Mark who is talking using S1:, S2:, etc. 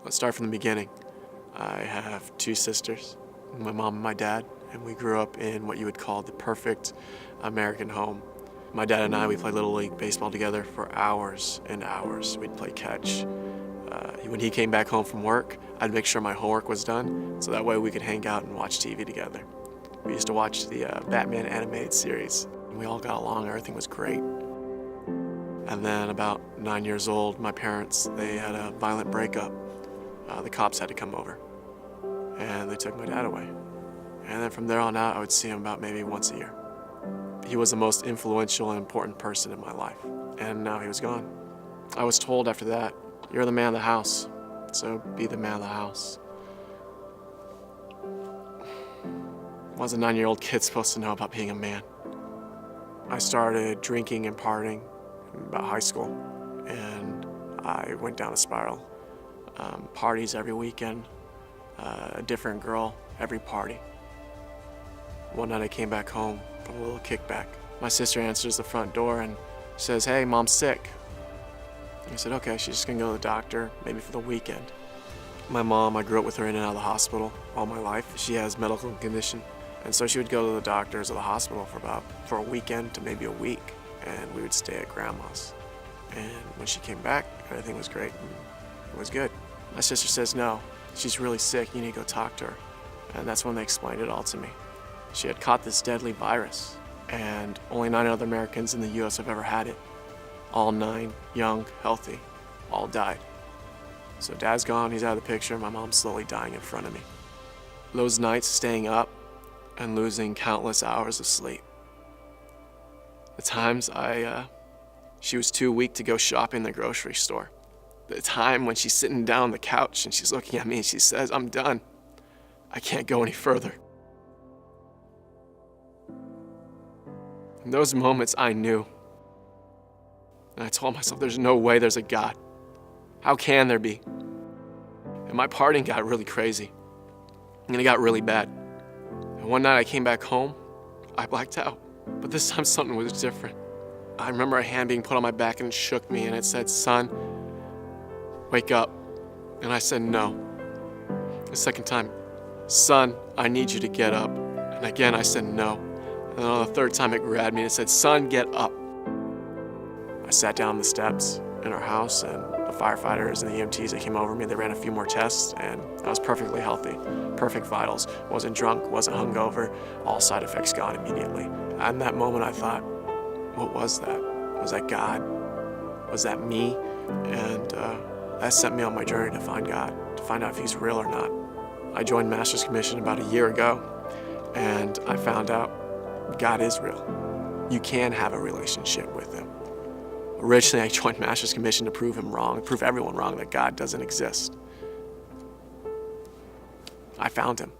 S1: Let's start from the beginning. I have two sisters, my mom and my dad, and we grew up in what you would call the perfect American home. My dad and I, we played Little League baseball together for hours and hours. We'd play catch. When he came back home from work, I'd make sure my homework was done, so that way we could hang out and watch TV together. We used to watch the Batman animated series. We all got along, everything was great. And then about 9 years old, my parents, they had a violent breakup. The cops had to come over, and they took my dad away. And then from there on out, I would see him about maybe once a year. He was the most influential and important person in my life, and now he was gone. I was told after that, you're the man of the house, so be the man of the house. What was a 9-year-old kid supposed to know about being a man? I started drinking and partying about high school, and I went down a spiral. Parties every weekend, a different girl every party. One night I came back home from a little kickback. My sister answers the front door and says, "Hey, Mom's sick." I said, okay, she's just gonna go to the doctor, maybe for the weekend. My mom, I grew up with her in and out of the hospital all my life. She has medical condition, and so she would go to the doctors or the hospital for a weekend to maybe a week, and we would stay at Grandma's. And when she came back, everything was great and it was good. My sister says, no, she's really sick, you need to go talk to her. And that's when they explained it all to me. She had caught this deadly virus, and only 9 other Americans in the US have ever had it. All 9, young, healthy, all died. So Dad's gone, he's out of the picture, my mom's slowly dying in front of me. Those nights staying up and losing countless hours of sleep. The times she was too weak to go shopping in the grocery store. The time when she's sitting down on the couch and she's looking at me and she says, I'm done. I can't go any further. In those moments, I knew. And I told myself, there's no way there's a God. How can there be? And my partying got really crazy. And it got really bad. And one night I came back home, I blacked out. But this time something was different. I remember a hand being put on my back and it shook me and it said, son, wake up. And I said, no. The second time, son, I need you to get up. And again, I said, no. And then on the third time, it grabbed me and it said, son, get up. I sat down on the steps in our house, and the firefighters and the EMTs, they came over me, they ran a few more tests, and I was perfectly healthy, perfect vitals, wasn't drunk, wasn't hungover, all side effects gone immediately. And in that moment, I thought, what was that? Was that God? Was that me? And that sent me on my journey to find God, to find out if He's real or not. I joined Master's Commission about a year ago, and I found out God is real. You can have a relationship with Him. Originally, I joined Master's Commission to prove him wrong, prove everyone wrong that God doesn't exist. I found Him.